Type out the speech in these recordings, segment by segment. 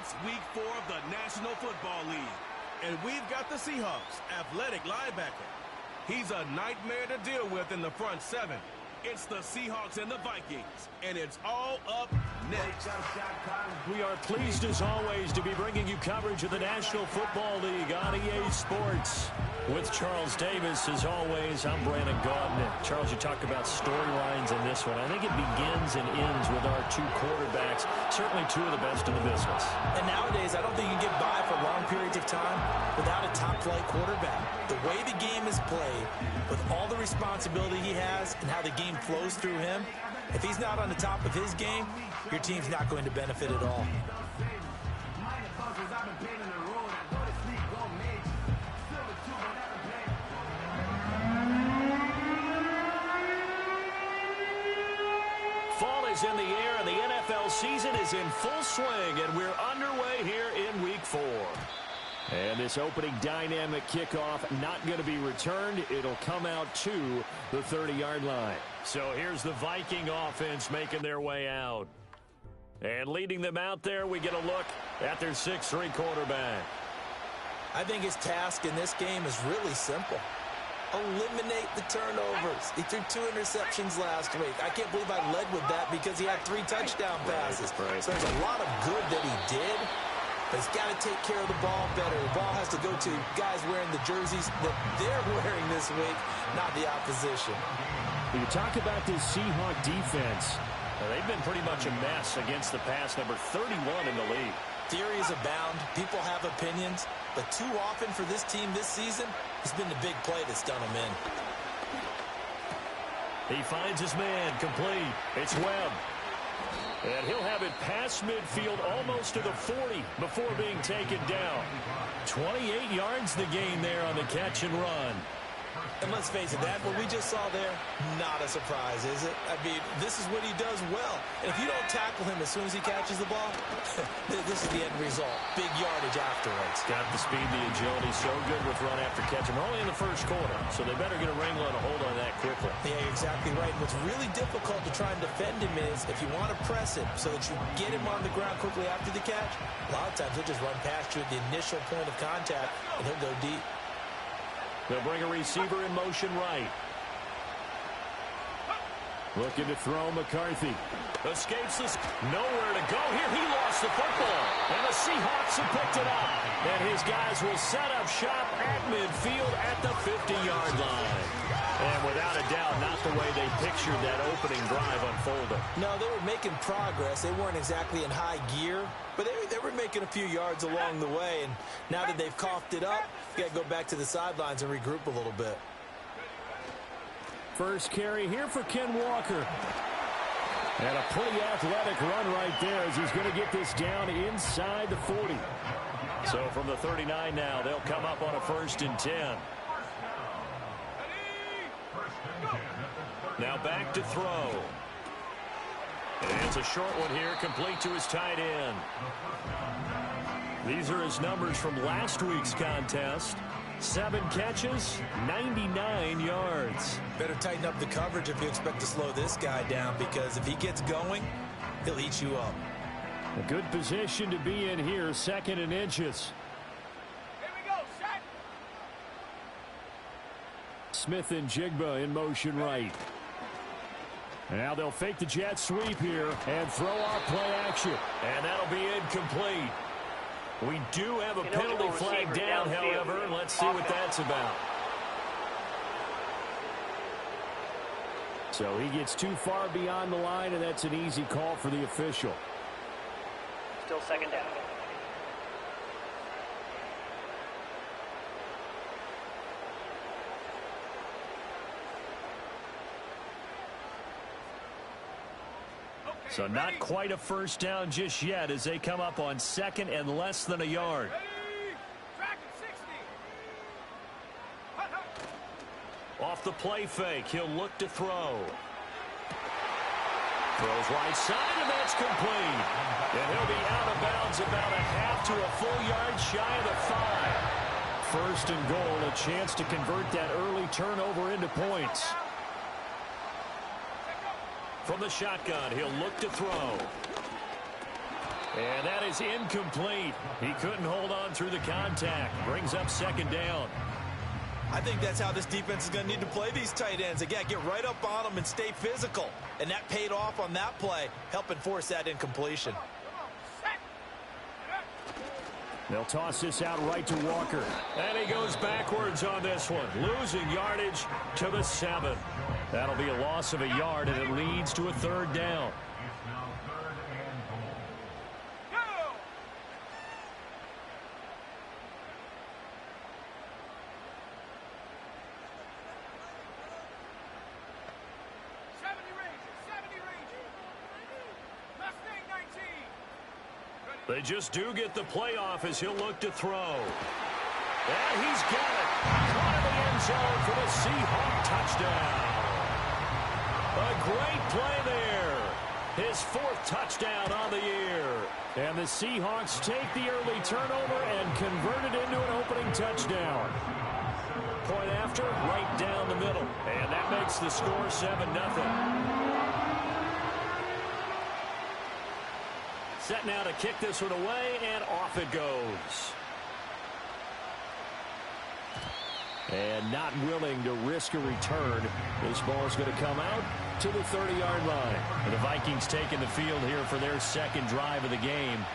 It's week 4 of the National Football League. And we've got the Seahawks athletic linebacker. He's a nightmare to deal with in the front 7. It's the Seahawks and the Vikings, and it's all up next. We are pleased as always to be bringing you coverage of the National Football League on EA Sports. With Charles Davis, as always, I'm Brandon Gaudin. Charles, you talked about storylines in this one. I think it begins and ends with our two quarterbacks, certainly two of the best in the business. And nowadays, I don't think you can get by for long periods of time without a top-flight quarterback. The way the game is played, with all the responsibility he has and how the game flows through him, if he's not on the top of his game, your team's not going to benefit at all. Fall is in the air, and the NFL season is in full swing, and we're underway here in Week 4. And this opening dynamic kickoff not going to be returned. It'll come out to the 30-yard line. So here's the Viking offense making their way out. And leading them out there, we get a look at their 6'3" quarterback. I think his task in this game is really simple. Eliminate the turnovers. He threw 2 interceptions last week. I can't believe I led with that because he had 3 touchdown passes. Right. So there's a lot of good that he did, but he's got to take care of the ball better. The ball has to go to guys wearing the jerseys that they're wearing this week, not the opposition. When you talk about this Seahawk defense, they've been pretty much a mess against the pass, number 31 in the league. Theories abound. People have opinions. But too often for this team this season, it's been the big play that's done them in. He finds his man complete. It's Webb. And he'll have it past midfield almost to the 40 before being taken down. 28 yards the gain there on the catch and run. And let's face it, that what we just saw there, not a surprise, is it? I mean, this is what he does well. And if you don't tackle him as soon as he catches the ball, this is the end result. Big yardage afterwards. Got the speed, the agility, so good with run after catch. And we're only in the first quarter, so they better get a wrangle and a hold on that quickly. Yeah, you're exactly right. And what's really difficult to try and defend him is if you want to press him so that you get him on the ground quickly after the catch, a lot of times he'll just run past you at the initial point of contact, and he'll go deep. They'll bring a receiver in motion right. Looking to throw McCarthy. Escapes this. Nowhere to go here. He lost the football. And the Seahawks have picked it up. And his guys will set up shop at midfield at the 50-yard line. And without a doubt, not the way they pictured that opening drive unfolding. No, they were making progress. They weren't exactly in high gear, but they were making a few yards along the way. And now that they've coughed it up, you got to go back to the sidelines and regroup a little bit. First carry here for Ken Walker. And a pretty athletic run right there as he's going to get this down inside the 40. So from the 39 now, they'll come up on a 1st and 10. Now back to throw. And it's a short one here, complete to his tight end. These are his numbers from last week's contest. 7 catches, 99 yards. Better tighten up the coverage if you expect to slow this guy down, because if he gets going, he'll eat you up. A good position to be in here, 2nd and inches. Here we go, set. Smith and Jigba in motion right. Now they'll fake the jet sweep here and throw off play action. And that'll be incomplete. We do have a penalty flag down, however. Let's see what that's about. So he gets too far beyond the line, and that's an easy call for the official. Still 2nd down. So not quite a 1st down just yet as they come up on 2nd and less than a yard. Off the play fake, he'll look to throw. Throws right side, and that's complete. And he'll be out of bounds about a half to a full yard shy of the 5. 1st and goal, a chance to convert that early turnover into points. From the shotgun, he'll look to throw. And that is incomplete. He couldn't hold on through the contact. Brings up second down. I think that's how this defense is going to need to play these tight ends. Again, get right up on them and stay physical. And that paid off on that play, helping force that incompletion. They'll toss this out right to Walker. And he goes backwards on this one, losing yardage to the 7. That'll be a loss of a yard, and it leads to a third down. They just do get the playoff as he'll look to throw. And he's got it. Caught in the end zone for the Seahawk touchdown. A great play there. His 4th touchdown on the year. And the Seahawks take the early turnover and convert it into an opening touchdown. Point after, right down the middle. And that makes the score 7-0. Set now to kick this one away, and off it goes. And not willing to risk a return. This ball is going to come out to the 30-yard line. And the Vikings taking the field here for their second drive of the game.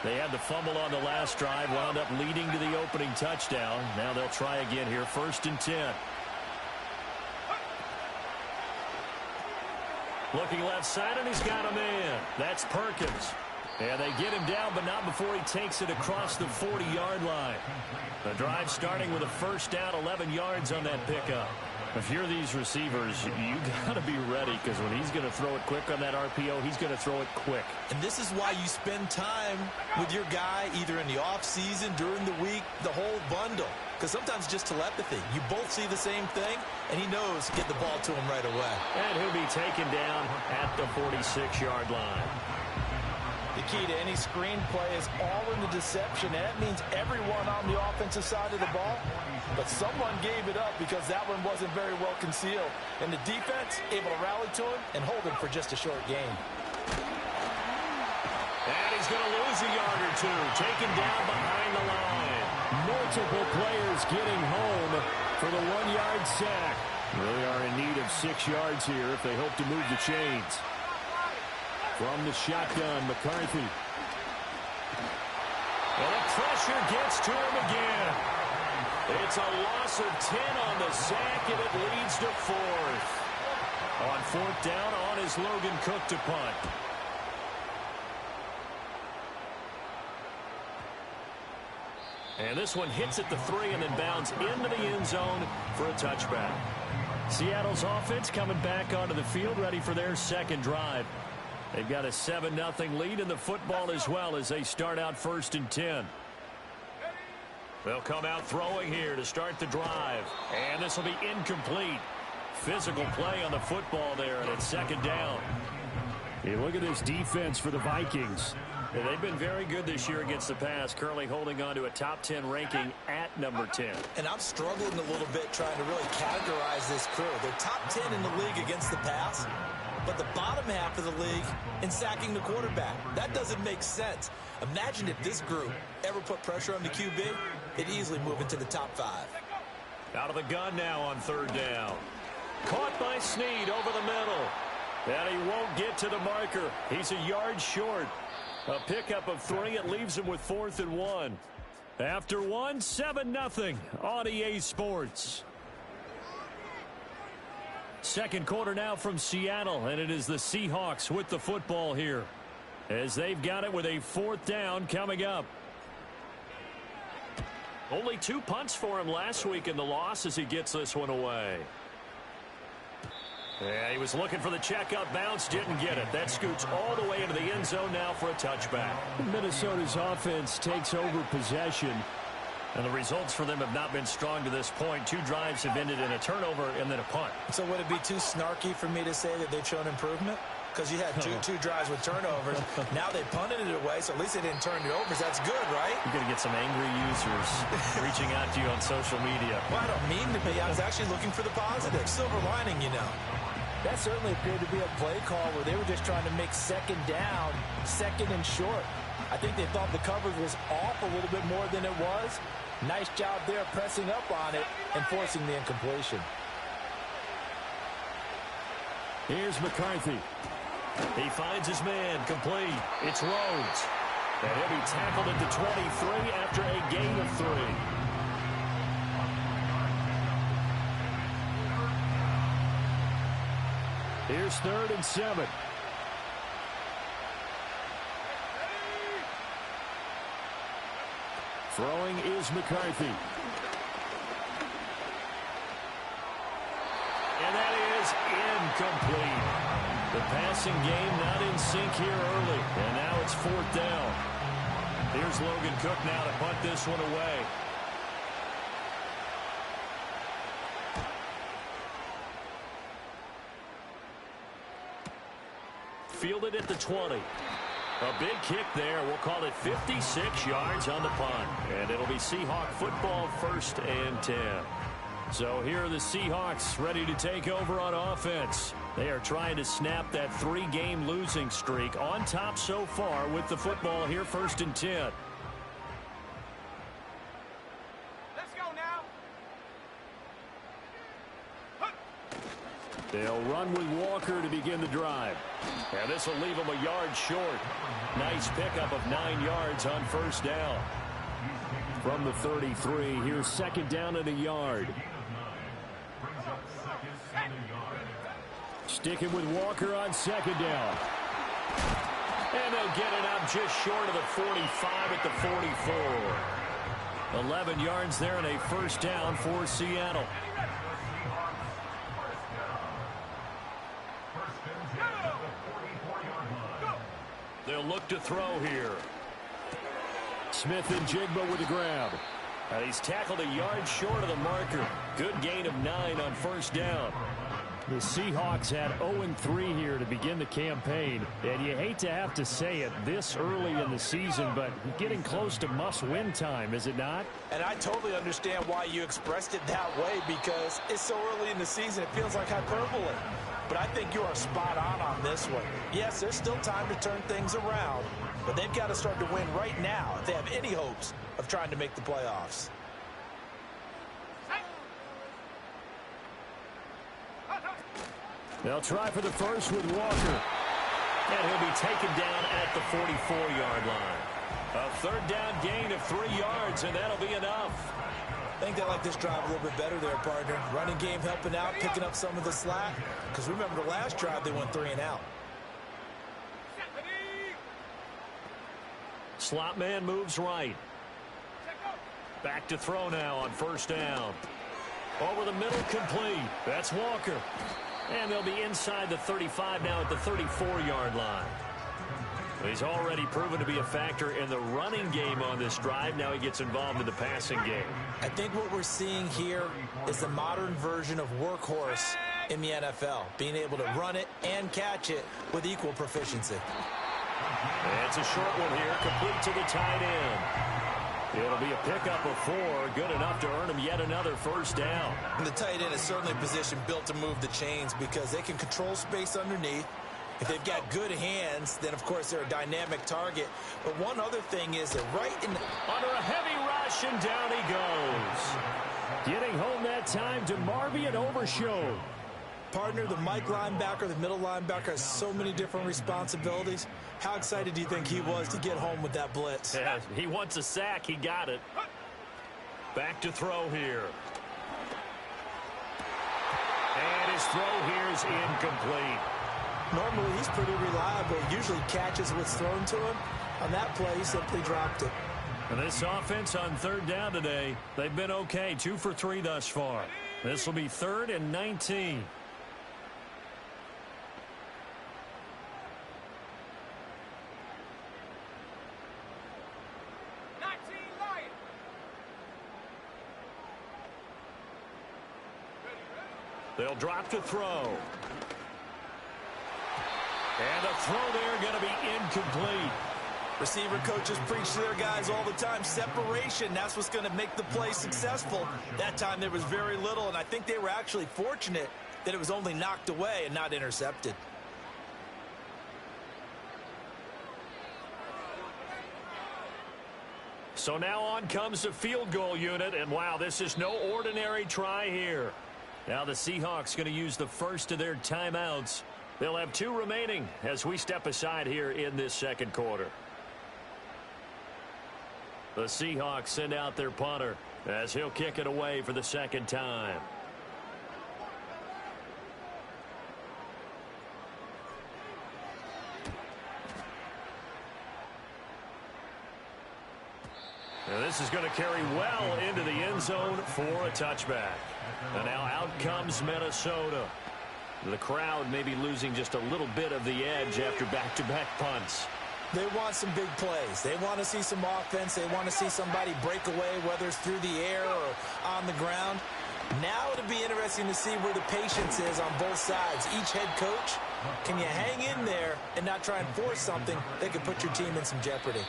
They had the fumble on the last drive, wound up leading to the opening touchdown. Now they'll try again here, 1st and 10. Looking left side, and he's got a man. That's Perkins. And they get him down, but not before he takes it across the 40-yard line. The drive starting with a first down, 11 yards on that pickup. If you're these receivers, you got to be ready, because when he's going to throw it quick on that RPO, he's going to throw it quick. And this is why you spend time with your guy, either in the offseason, during the week, the whole bundle. Because sometimes just telepathy. You both see the same thing, and he knows get the ball to him right away. And he'll be taken down at the 46-yard line. The key to any screen play is all in the deception, and that means everyone on the offensive side of the ball. But someone gave it up because that one wasn't very well concealed. And the defense able to rally to him and hold him for just a short gain. And he's going to lose a yard or two, taken down behind the line. Multiple players getting home for the 1-yard sack. Really are in need of 6 yards here if they hope to move the chains. From the shotgun, McCarthy. And the pressure gets to him again. It's a loss of 10 on the sack, and it leads to 4th. On 4th down, on is Logan Cook to punt. And this one hits at the 3 and then bounds into the end zone for a touchback. Seattle's offense coming back onto the field, ready for their second drive. They've got a 7-0 lead in the football as well as they start out 1st and 10. They'll come out throwing here to start the drive. And this will be incomplete. Physical play on the football there, and it's 2nd down. You look at this defense for the Vikings. They've been very good this year against the pass, currently holding on to a top 10 ranking at number 10. And I'm struggling a little bit trying to really categorize this crew. They're top 10 in the league against the pass, but the bottom half of the league in sacking the quarterback. That doesn't make sense. Imagine if this group ever put pressure on the QB, it'd easily move into the top 5. Out of the gun now on 3rd down. Caught by Snead over the middle. And he won't get to the marker. He's a yard short. A pickup of 3. It leaves him with 4th and 1. After 1, 7-0 on EA Sports. Second quarter now from Seattle, and it is the Seahawks with the football here as they've got it with a 4th down coming up. Only 2 punts for him last week in the loss as he gets this one away. Yeah, he was looking for the checkout bounce, didn't get it. That scoots all the way into the end zone now for a touchback. Minnesota's offense takes over possession, and the results for them have not been strong to this point. 2 drives have ended in a turnover and then a punt. So would it be too snarky for me to say that they've shown improvement? Because you had two drives with turnovers. Now they punted it away, so at least they didn't turn it over. That's good, right? You're going to get some angry users reaching out to you on social media. Well, I don't mean to be. I was actually looking for the positive. Silver lining, you know. That certainly appeared to be a play call where they were just trying to make 2nd down, 2nd and short. I think they thought the coverage was off a little bit more than it was. Nice job there pressing up on it and forcing the incompletion. Here's McCarthy. He finds his man, complete. It's Rhodes. And he'll be tackled at the 23 after a gain of 3. Here's 3rd and 7. Throwing is McCarthy. And that is incomplete. The passing game not in sync here early. And now it's 4th down. Here's Logan Cook now to punt this one away. Fielded at the 20. A big kick there. We'll call it 56 yards on the punt. And it'll be Seahawk football, 1st and 10. So here are the Seahawks ready to take over on offense. They are trying to snap that 3-game losing streak. On top so far with the football here, 1st and 10. Let's go now. They'll run with Walker to begin the drive. And this will leave them a yard short. Nice pickup of 9 yards on 1st down. From the 33, here's 2nd down and a yard. Sticking with Walker on 2nd down. And they'll get it out just short of the 45 at the 44. 11 yards there and a 1st down for Seattle. They'll look to throw here. Smith and Jigba with the grab. And he's tackled a yard short of the marker. Good gain of 9 on 1st down. The Seahawks had 0-3 here to begin the campaign. And you hate to have to say it this early in the season, but getting close to must-win time, is it not? And I totally understand why you expressed it that way, because it's so early in the season it feels like hyperbole. But I think you are spot on this one. Yes, there's still time to turn things around, but they've got to start to win right now if they have any hopes of trying to make the playoffs. They'll try for the first with Walker. And he'll be taken down at the 44-yard line. A 3rd down gain of 3 yards, and that'll be enough. I think they like this drive a little bit better there, partner. Running game helping out, picking up some of the slack. Because remember the last drive, they went 3 and out. Slot man moves right. Back to throw now on 1st down. Over the middle, complete. That's Walker. And they'll be inside the 35 now at the 34-yard line. He's already proven to be a factor in the running game on this drive. Now he gets involved in the passing game. I think what we're seeing here is the modern version of workhorse in the NFL, being able to run it and catch it with equal proficiency. It's a short one here, complete to the tight end. It'll be a pickup of 4, good enough to earn him yet another 1st down. And the tight end is certainly a position built to move the chains because they can control space underneath. If they've got good hands, then, of course, they're a dynamic target. But one other thing is that under a heavy rush, and down he goes. Getting home that time to Marvy and Overshown. Partner, the Mike linebacker, the middle linebacker, has so many different responsibilities. How excited do you think he was to get home with that blitz? Yeah, he wants a sack. He got it. Back to throw here. And his throw here is incomplete. Normally, he's pretty reliable. Usually catches what's thrown to him. On that play, he simply dropped it. And this offense on 3rd down today, they've been okay. 2 for 3 thus far. This will be 3rd and 19. They'll drop to throw. And the throw there going to be incomplete. Receiver coaches preach to their guys all the time. Separation, that's what's going to make the play successful. That time there was very little, and I think they were actually fortunate that it was only knocked away and not intercepted. So now on comes the field goal unit, and wow, this is no ordinary try here. Now the Seahawks going to use the first of their timeouts. They'll have 2 remaining as we step aside here in this second quarter. The Seahawks send out their punter as he'll kick it away for the second time. And this is going to carry well into the end zone for a touchback. And now out comes Minnesota. The crowd may be losing just a little bit of the edge after back-to-back punts. They want some big plays. They want to see some offense. They want to see somebody break away, whether it's through the air or on the ground. Now it'll be interesting to see where the patience is on both sides. Each head coach, can you hang in there and not try and force something that could put your team in some jeopardy?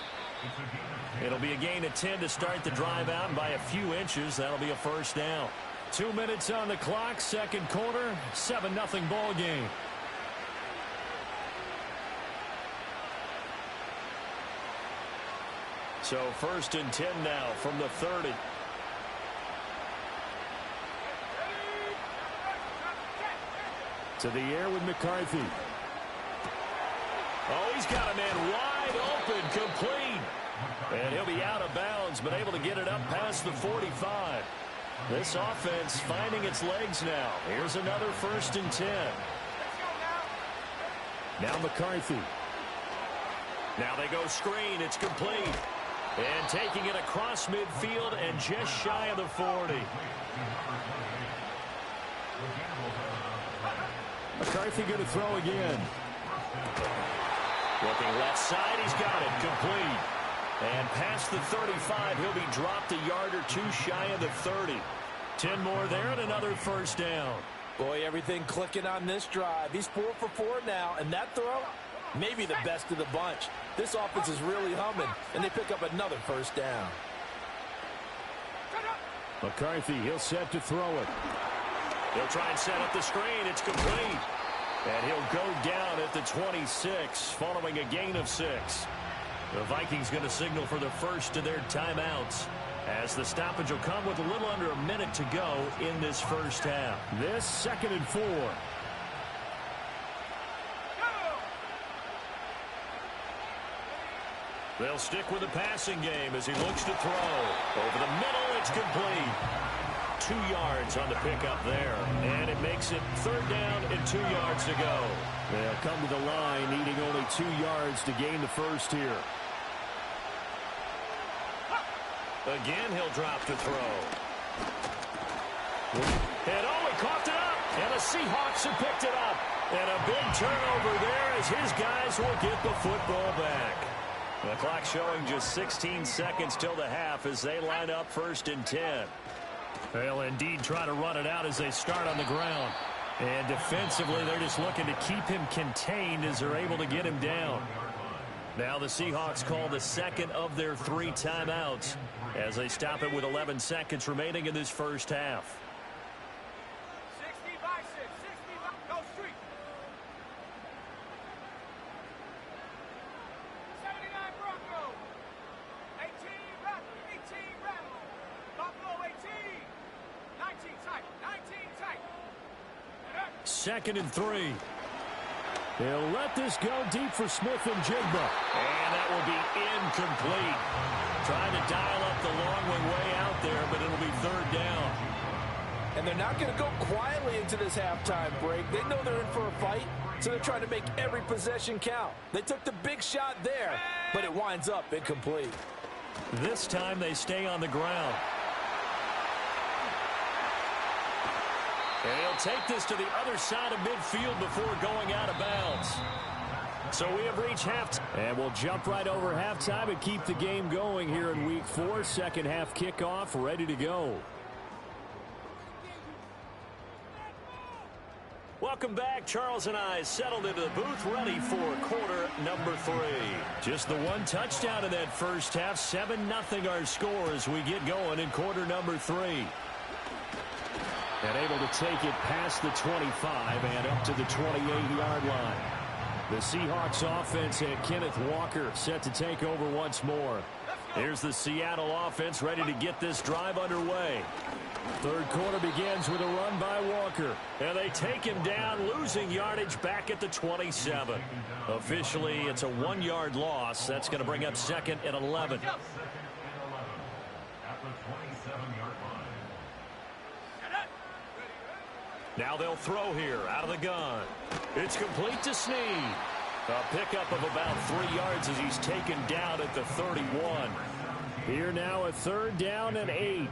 It'll be a gain of 10 to start the drive out, and by a few inches, that'll be a first down. 2 minutes on the clock, second quarter, 7-0 ball game. So first and 10 now from the 30. To the air with McCarthy. Oh, he's got a man wide open, complete. And he'll be out of bounds, but able to get it up past the 45. This offense finding its legs now. Here's another first and 10. Now McCarthy. Now they go screen. It's complete. And taking it across midfield and just shy of the 40. McCarthy going to throw again. Looking left side. He's got it. Complete. And past the 35, he'll be dropped a yard or 2 shy of the 30. 10 more there and another first down. Boy, everything clicking on this drive. He's 4 for 4 now, and that throw, maybe the best of the bunch. This offense is really humming, and they pick up another first down. McCarthy, he'll set to throw it. He'll try and set up the screen. It's complete. And he'll go down at the 26, following a gain of 6. The Vikings going to signal for the first of their timeouts, as the stoppage will come with a little under a minute to go in this first half. This 2nd and 4. They'll stick with the passing game as he looks to throw. Over the middle, it's complete. 2 yards on the pickup there, and it makes it 3rd down and 2 yards to go. They'll come to the line needing only 2 yards to gain the first here. Again, he'll drop to throw. And oh, he coughed it up, and the Seahawks have picked it up. And a big turnover there as his guys will get the football back. The clock showing just 16 seconds till the half as they line up 1st and 10. They'll indeed try to run it out as they start on the ground. And defensively, they're just looking to keep him contained as they're able to get him down. Now the Seahawks call the 2nd of their 3 timeouts as they stop it with 11 seconds remaining in this first half. 60 by 6, 60 by, go street. 79 Bronco, 18 Rattle, Buffalo 18, 19 tight, 19 tight. 2nd and 3. They'll let this go deep for Smith and Jigba. And that will be incomplete. Trying to dial up the long way out there, but it'll be 3rd down. And they're not going to go quietly into this halftime break. They know they're in for a fight, so they're trying to make every possession count. They took the big shot there, but it winds up incomplete. This time they stay on the ground. And he'll take this to the other side of midfield before going out of bounds. So we have reached halftime. And we'll jump right over halftime and keep the game going here in Week 4. Second half kickoff ready to go. Welcome back. Charles and I settled into the booth ready for quarter number 3. Just the 1 touchdown in that first half. 7-0 our score as we get going in quarter number 3. And able to take it past the 25 and up to the 28-yard line. The Seahawks offense and Kenneth Walker set to take over once more. Here's the Seattle offense ready to get this drive underway. Third quarter begins with a run by Walker. And they take him down, losing yardage back at the 27. Officially, it's a 1-yard loss. That's going to bring up 2nd and 11. Now they'll throw here out of the gun. It's complete to Snead. A pickup of about 3 yards as he's taken down at the 31. Here now a 3rd down and 8.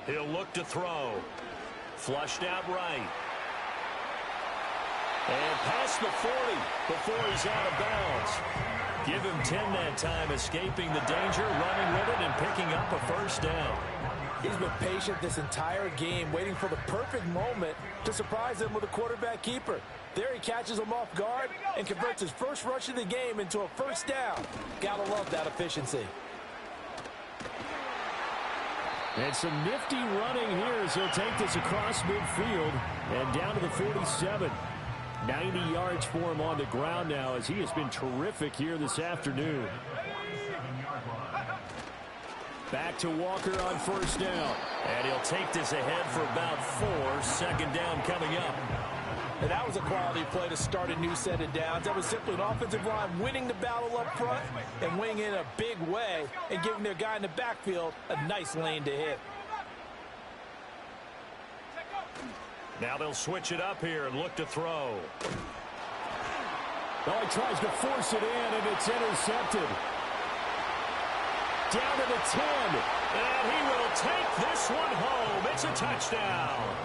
He'll look to throw. Flushed out right. And past the 40 before he's out of bounds. Give him 10 that time, escaping the danger, running with it, and picking up a 1st down. He's been patient this entire game, waiting for the perfect moment to surprise him with a quarterback keeper. There he catches him off guard and converts his first rush of the game into a 1st down. Gotta love that efficiency. And some nifty running here as he'll take this across midfield and down to the 47. 90 yards for him on the ground now as he has been terrific here this afternoon. Back to Walker on 1st down. And he'll take this ahead for about 4. 2nd down coming up. And that was a quality play to start a new set of downs. That was simply an offensive line winning the battle up front and winning in a big way and giving their guy in the backfield a nice lane to hit. Now they'll switch it up here and look to throw. Oh, he tries to force it in, and it's intercepted. Down to the 10. And he will take this one home. It's a touchdown.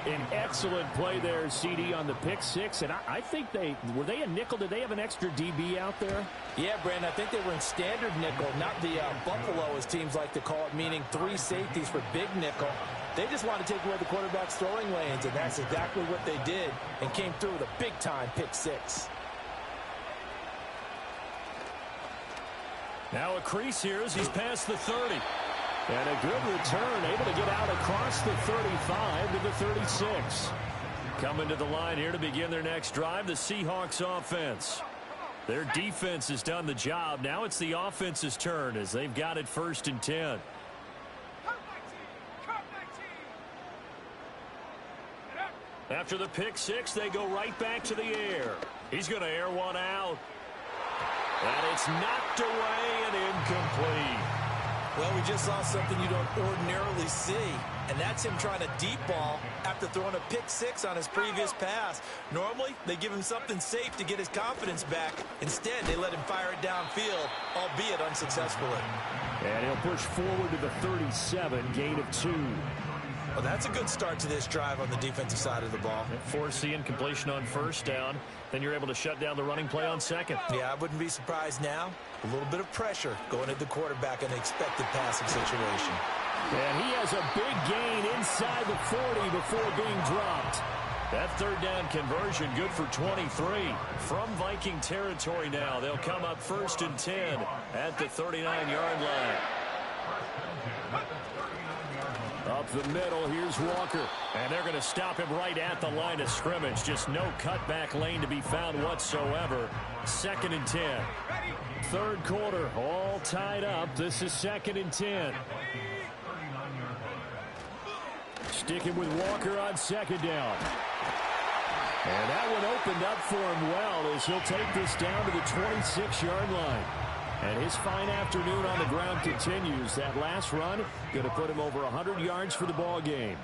An excellent play there, CD, on the pick 6. And I think were they a nickel? Did they have an extra DB out there? Yeah, Brandon, I think they were in standard nickel, not the Buffalo, as teams like to call it, meaning 3 safeties for big nickel. They just want to take away the quarterback's throwing lanes, and that's exactly what they did and came through with a big-time pick 6. Now a crease here as he's past the 30. And a good return, able to get out across the 35 to the 36. Coming to the line here to begin their next drive, the Seahawks offense. Their defense has done the job. Now it's the offense's turn as they've got it 1st and 10. After the pick 6, they go right back to the air. He's going to air one out. And it's knocked away and incomplete. Well, we just saw something you don't ordinarily see, and that's him trying to deep ball after throwing a pick 6 on his previous pass. Normally, they give him something safe to get his confidence back. Instead, they let him fire it downfield, albeit unsuccessfully. And he'll push forward to the 37, gain of 2. Well, that's a good start to this drive on the defensive side of the ball. Force the incompletion on 1st down. Then you're able to shut down the running play on 2nd. Yeah, I wouldn't be surprised now. A little bit of pressure going at the quarterback in the expected passing situation. And he has a big gain inside the 40 before being dropped. That 3rd down conversion good for 23. From Viking territory now, they'll come up 1st and 10 at the 39-yard line. Up the middle, here's Walker. And they're going to stop him right at the line of scrimmage. Just no cutback lane to be found whatsoever. 2nd and 10. 3rd quarter, all tied up. This is 2nd and 10. Sticking with Walker on 2nd down. And that one opened up for him well as he'll take this down to the 26-yard line. And his fine afternoon on the ground continues. That last run going to put him over 100 yards for the ball game.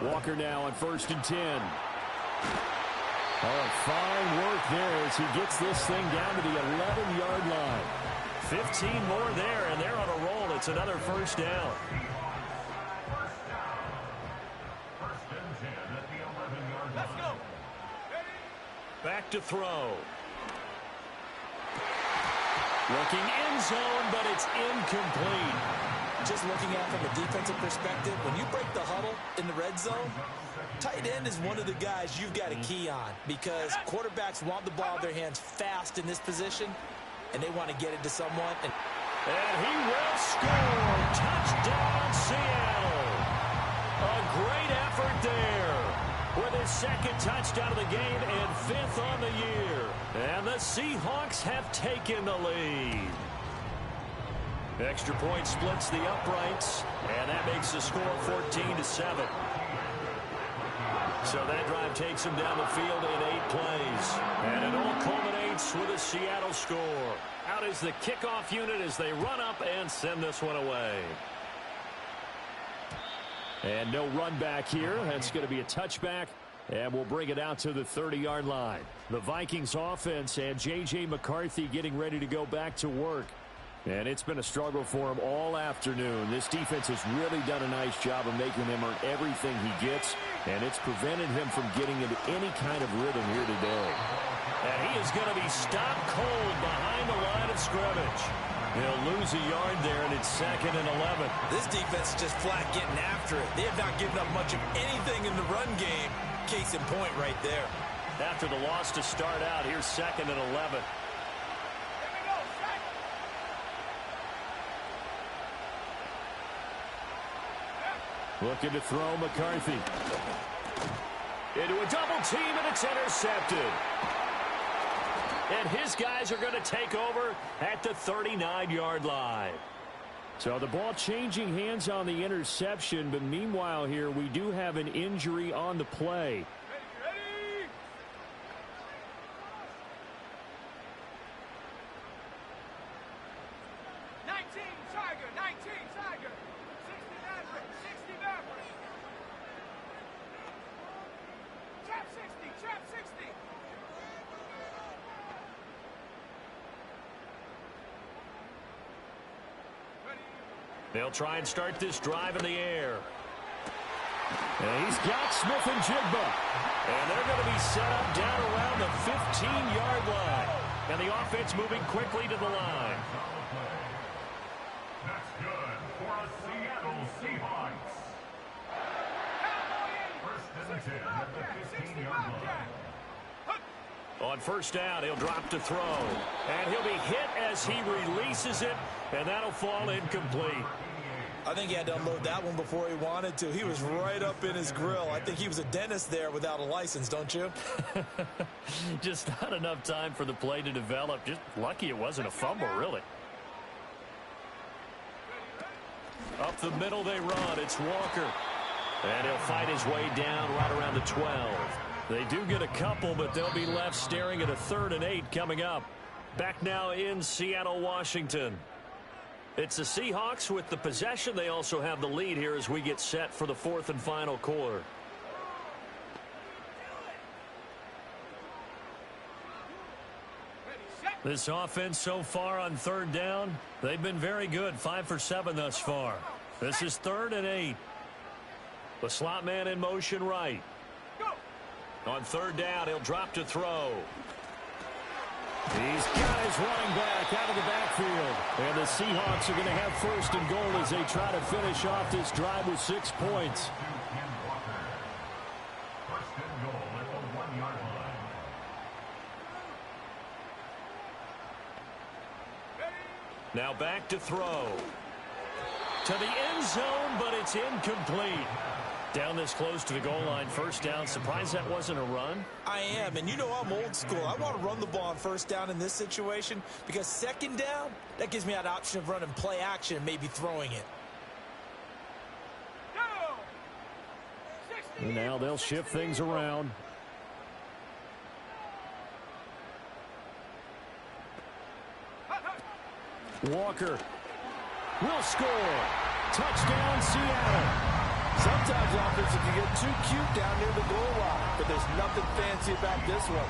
Walker now on 1st and 10. Oh, fine work there as he gets this thing down to the 11-yard line. 15 more there, and they're on a roll. It's another 1st down. Back to throw. Looking end zone, but it's incomplete. Just looking at it from a defensive perspective, when you break the huddle in the red zone, tight end is one of the guys you've got a key on because quarterbacks want the ball in their hands fast in this position, and they want to get it to someone. And And he will score. Touchdown, Seattle. A great effort there with his second touchdown of the game and fifth on the year. And the Seahawks have taken the lead. Extra point splits the uprights, and that makes the score 14-7. So that drive takes him down the field in 8 plays. And it all culminates with a Seattle score. Out is the kickoff unit as they run up and send this one away. And no run back here. That's going to be a touchback. And we'll bring it out to the 30-yard line. The Vikings offense and J.J. McCarthy getting ready to go back to work. And it's been a struggle for him all afternoon. This defense has really done a nice job of making him earn everything he gets, and it's prevented him from getting into any kind of rhythm here today. And he is going to be stopped cold behind the line of scrimmage. He'll lose a yard there, and it's 2nd and 11. This defense is just flat getting after it. They have not given up much of anything in the run game. Case in point right there. After the loss to start out, here's 2nd and 11. Looking to throw McCarthy. Into a double team, and it's intercepted. And his guys are going to take over at the 39-yard line. So the ball changing hands on the interception, but meanwhile here we do have an injury on the play. Ready? 19 Tiger, 19 Tiger. 60 Maverick, 60 Maverick. Trap 60, trap 60. They'll try and start this drive in the air. And he's got Smith and Jigba. And they're going to be set up down around the 15-yard line. And the offense moving quickly to the line. That's good for a Seattle Seahawks. First and 10 at the 15-yard line. On first down, he'll drop to throw. And he'll be hit as he releases it, and that'll fall incomplete. I think he had to unload that one before he wanted to. He was right up in his grill. I think he was a dentist there without a license, don't you? Just not enough time for the play to develop. Just lucky it wasn't a fumble, really. Up the middle they run. It's Walker. And he'll fight his way down right around the 12. They do get a couple, but they'll be left staring at a 3rd and 8 coming up. Back now in Seattle, Washington. It's the Seahawks with the possession. They also have the lead here as we get set for the 4th and final quarter. This offense so far on 3rd down, they've been very good. 5 for 7 thus far. This is 3rd and 8. The slot man in motion right. On 3rd down, he'll drop to throw. He's got his running back out of the backfield. And the Seahawks are going to have 1st and goal as they try to finish off this drive with 6 points. First and goal at the 1-yard line. Now back to throw. To the end zone, but it's incomplete. Down this close to the goal line, 1st down. Surprised that wasn't a run? I am, and you know I'm old school. I want to run the ball on 1st down in this situation because 2nd down, that gives me that option of running play action and maybe throwing it. And now they'll shift things around. Walker will score. Touchdown, Seattle. Sometimes offenses can get too cute down near the goal line, but there's nothing fancy about this one.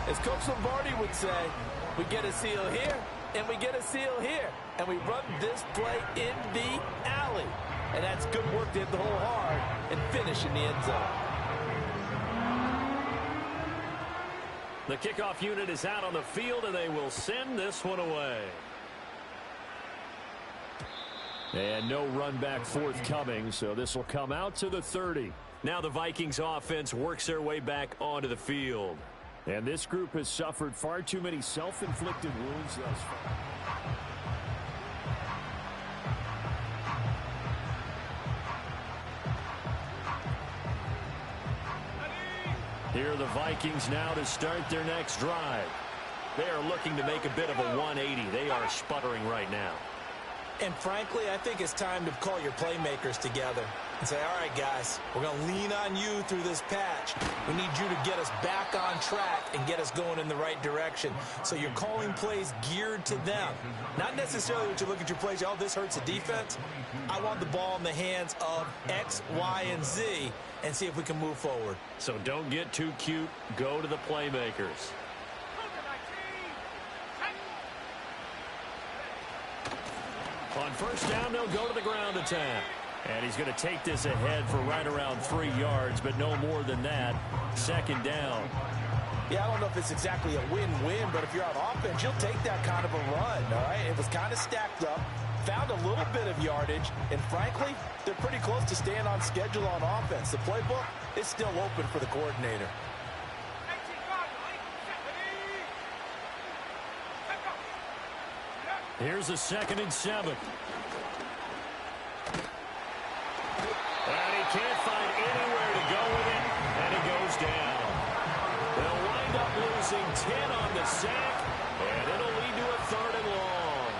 As Coach Lombardi would say, we get a seal here, and we get a seal here, and we run this play in the alley. And that's good work to hit the hole hard and finish in the end zone. The kickoff unit is out on the field, and they will send this one away. And no run back forthcoming, so this will come out to the 30. Now the Vikings offense works their way back onto the field. And this group has suffered far too many self-inflicted wounds thus far. the Vikings now to start their next drive. They are looking to make a bit of a 180. They are sputtering right now. And frankly, I think it's time to call your playmakers together and say, all right, guys, we're going to lean on you through this patch. We need you to get us back on track and get us going in the right direction. So you're calling plays geared to them. Not necessarily what you look at your plays, oh, this hurts the defense. I want the ball in the hands of X, Y, and Z and see if we can move forward. So don't get too cute. Go to the playmakers. On first down, they'll go to the ground attack. And he's going to take this ahead for right around 3 yards, but no more than that. Second down. Yeah, I don't know if it's exactly a win-win, but if you're on offense, you'll take that kind of a run, all right? It was kind of stacked up, found a little bit of yardage, and frankly, they're pretty close to staying on schedule on offense. The playbook is still open for the coordinator. Here's a 2nd and 7. And he can't find anywhere to go with it, and he goes down. They'll wind up losing 10 on the sack, and it'll lead to a 3rd and long.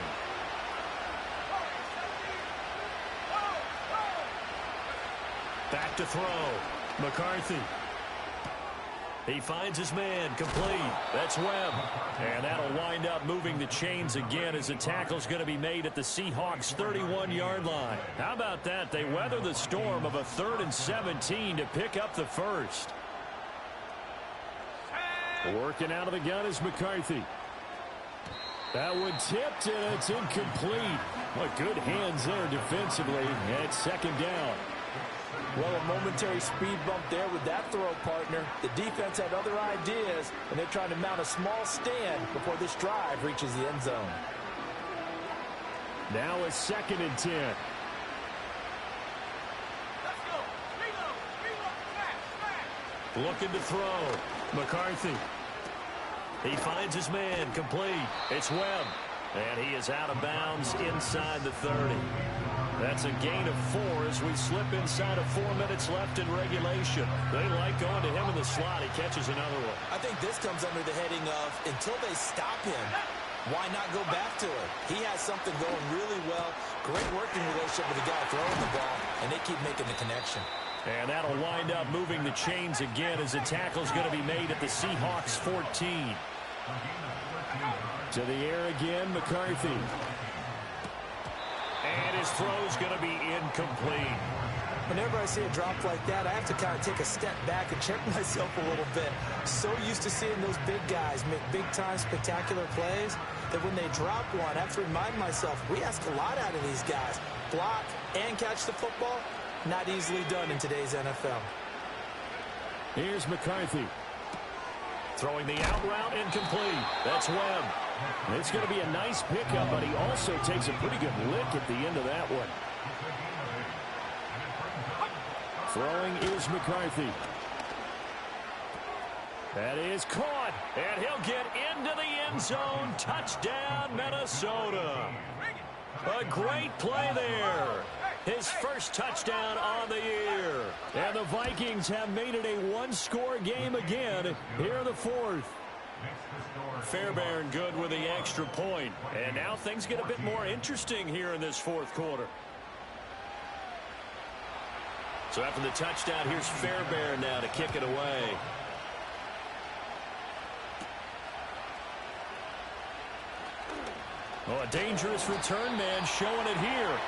Back to throw. McCarthy. He finds his man, complete. That's Webb. And that'll wind up moving the chains again as the tackle's going to be made at the Seahawks' 31-yard line. How about that? They weather the storm of a 3rd and 17 to pick up the first. Working out of the gun is McCarthy. That one tipped, and it's incomplete. What good hands there defensively. And it's 2nd down. Well, a momentary speed bump there with that throw, partner. The defense had other ideas, and they're trying to mount a small stand before this drive reaches the end zone. Now a 2nd and 10. Looking to throw. McCarthy. He finds his man, complete. It's Webb. And he is out of bounds inside the 30. That's a gain of 4 as we slip inside of 4 minutes left in regulation. They like going to him in the slot. He catches another one. I think this comes under the heading of, until they stop him, why not go back to it? He has something going really well. Great working relationship with the guy throwing the ball, and they keep making the connection. And that'll wind up moving the chains again as the tackle's going to be made at the Seahawks 14. To the air again, McCarthy. And his throw's going to be incomplete. Whenever I see a drop like that, I have to kind of take a step back and check myself a little bit. So used to seeing those big guys make big-time spectacular plays that when they drop one, I have to remind myself, we ask a lot out of these guys. Block and catch the football, not easily done in today's NFL. Here's McCarthy. Throwing the out route, incomplete. That's Webb. It's going to be a nice pickup, but he also takes a pretty good lick at the end of that one. Throwing is McCarthy. That is caught, and he'll get into the end zone. Touchdown, Minnesota. A great play there. His first touchdown on the year. And the Vikings have made it a one-score game again here in the 4th. Fairbairn good with the extra point. And now things get a bit more interesting here in this 4th quarter. So after the touchdown, here's Fairbairn now to kick it away. Oh, a dangerous return man showing it here.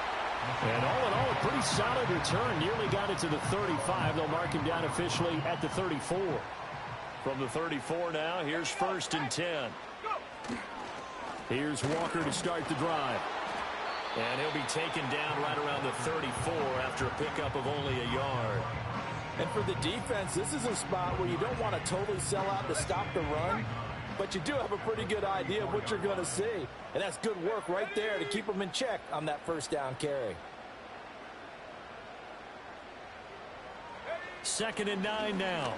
And all in all, a pretty solid return. Nearly got it to the 35. They'll mark him down officially at the 34. From the 34 now, here's 1st and 10. Here's Walker to start the drive. And he'll be taken down right around the 34 after a pickup of only a yard. And for the defense, this is a spot where you don't want to totally sell out to stop the run, but you do have a pretty good idea of what you're going to see. And that's good work right there to keep them in check on that 1st down carry. 2nd and 9 now.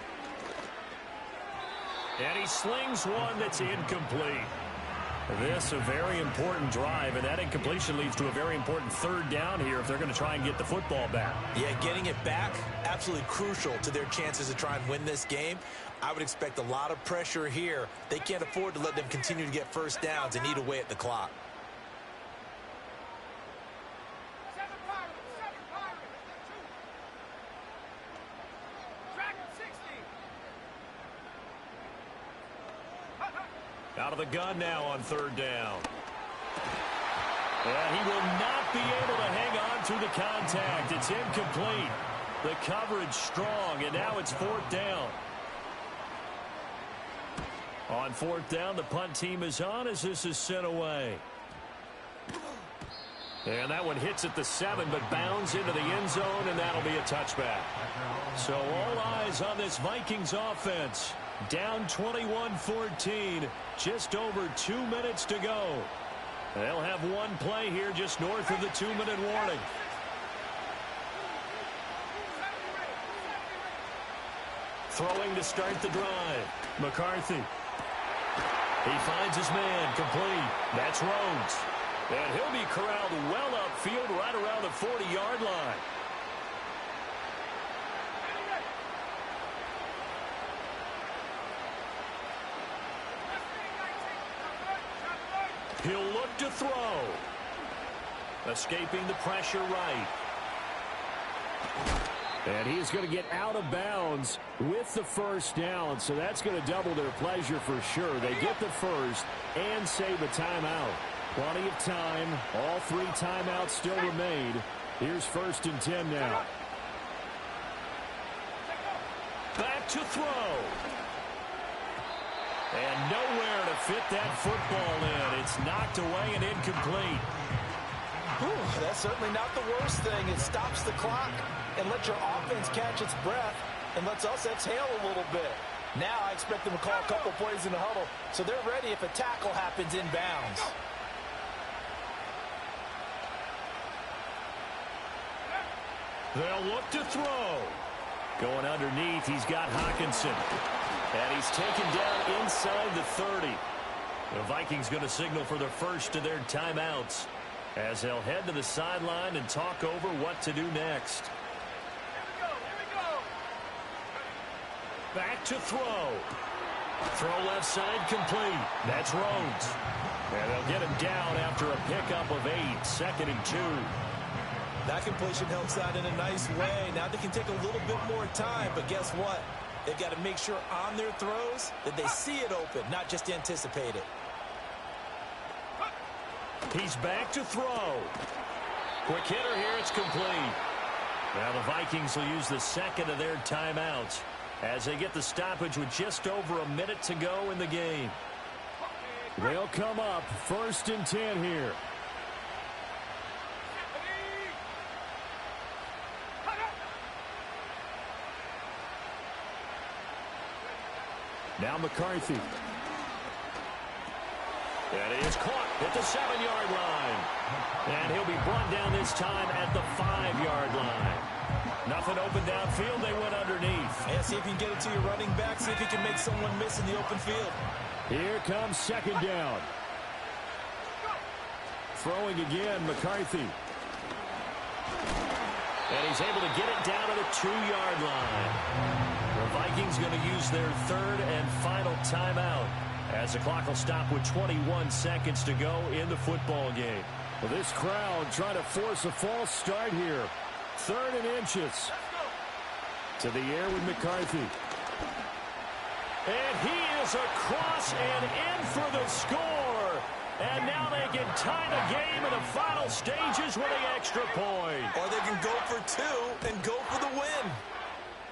And he slings one that's incomplete. This a very important drive, and that incompletion leads to a very important third down here if they're going to try and get the football back. Yeah, getting it back, absolutely crucial to their chances to try and win this game. I would expect a lot of pressure here. They can't afford to let them continue to get first downs and eat away at the clock. Out of the gun now on third down. And he will not be able to hang on through the contact. It's incomplete. The coverage strong, and now it's fourth down. On fourth down, the punt team is on as this is sent away. And that one hits at the 7, but bounds into the end zone, and that'll be a touchback. So all eyes on this Vikings offense. Down 21-14, just over 2 minutes to go. They'll have one play here just north of the 2-minute warning. Throwing to start the drive. McCarthy. He finds his man, complete. That's Rhodes. And he'll be corralled well upfield right around the 40-yard line. He'll look to throw. Escaping the pressure right. And he's going to get out of bounds with the first down, so that's going to double their pleasure for sure. They get the first and save a timeout. Plenty of time. All 3 timeouts still remain. Here's 1st and 10 now. Back to throw. And nowhere to fit that football in. It's knocked away and incomplete. Whew, that's certainly not the worst thing. It stops the clock and lets your offense catch its breath and lets us exhale a little bit. Now I expect them to call a couple plays in the huddle so they're ready if a tackle happens inbounds. They'll look to throw. Going underneath, he's got Hawkinson. And he's taken down inside the 30. The Vikings going to signal for the first of their timeouts as they'll head to the sideline and talk over what to do next. Here we go. Back to throw. Throw left side complete. That's Rhodes. And they'll get him down after a pickup of 8. 2nd and 2. That completion helps out in a nice way. Now they can take a little bit more time, but guess what? They've got to make sure on their throws that they see it open, not just anticipate it. He's back to throw. Quick hitter here, it's complete. Now the Vikings will use the 2nd of their timeouts as they get the stoppage with just over a minute to go in the game. They'll come up 1st and 10 here. Now McCarthy. And it is caught at the 7-yard line. And he'll be brought down this time at the 5-yard line. Nothing open downfield. They went underneath. Yeah, see if you can get it to your running back. See if you can make someone miss in the open field. Here comes 2nd down. Throwing again, McCarthy. And he's able to get it down to the 2-yard line. The Vikings going to use their 3rd and final timeout as the clock will stop with 21 seconds to go in the football game. Well, this crowd trying to force a false start here. 3rd and inches. To the air with McCarthy. And he is across and in for the score. And now they can tie the game in the final stages with the extra point. Or they can go for 2 and go for the win.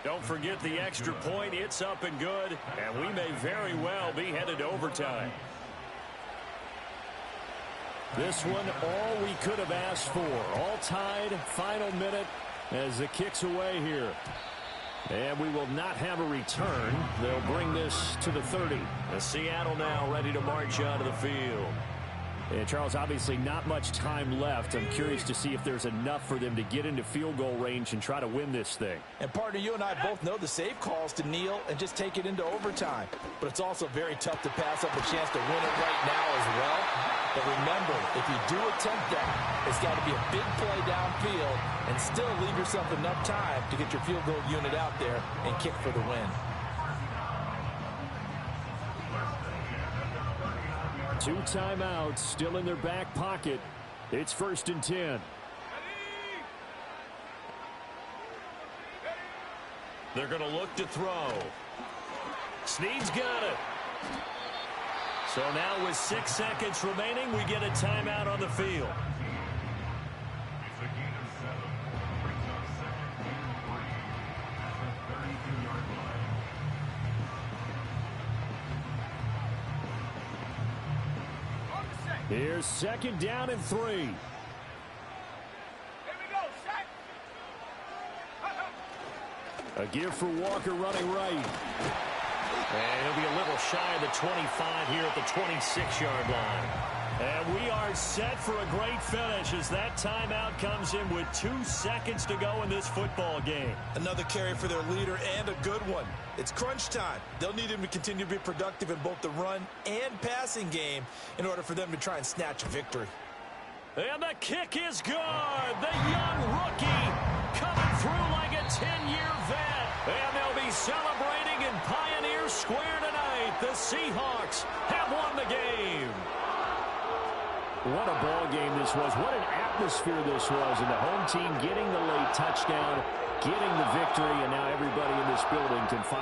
Don't forget the extra point. It's up and good, and we may very well be headed to overtime. This one, all we could have asked for. All tied, final minute as the kick's away here. And we will not have a return. They'll bring this to the 30. The Seattle now ready to march out of the field. And Charles, obviously not much time left. I'm curious to see if there's enough for them to get into field goal range and try to win this thing. And partner, you and I both know the save calls to kneel and just take it into overtime. But it's also very tough to pass up a chance to win it right now as well. But remember, if you do attempt that, it's got to be a big play downfield and still leave yourself enough time to get your field goal unit out there and kick for the win. 2 timeouts still in their back pocket. It's 1st and 10. They're going to look to throw. Snead's got it. So now with 6 seconds remaining, we get a timeout on the field. Here's 2nd down and 3. Here we go, set. A give for Walker running right. And he'll be a little shy of the 25 here at the 26-yard line. And we are set for a great finish as that timeout comes in with 2 seconds to go in this football game. Another carry for their leader and a good one. It's crunch time. They'll need him to continue to be productive in both the run and passing game in order for them to try and snatch a victory. And the kick is good. The young rookie coming through like a 10-year vet. And they'll be celebrating in Pioneer Square tonight. The Seahawks have won the game. What a ball game this was. What an atmosphere this was. And the home team getting the late touchdown, getting the victory, and now everybody in this building can finally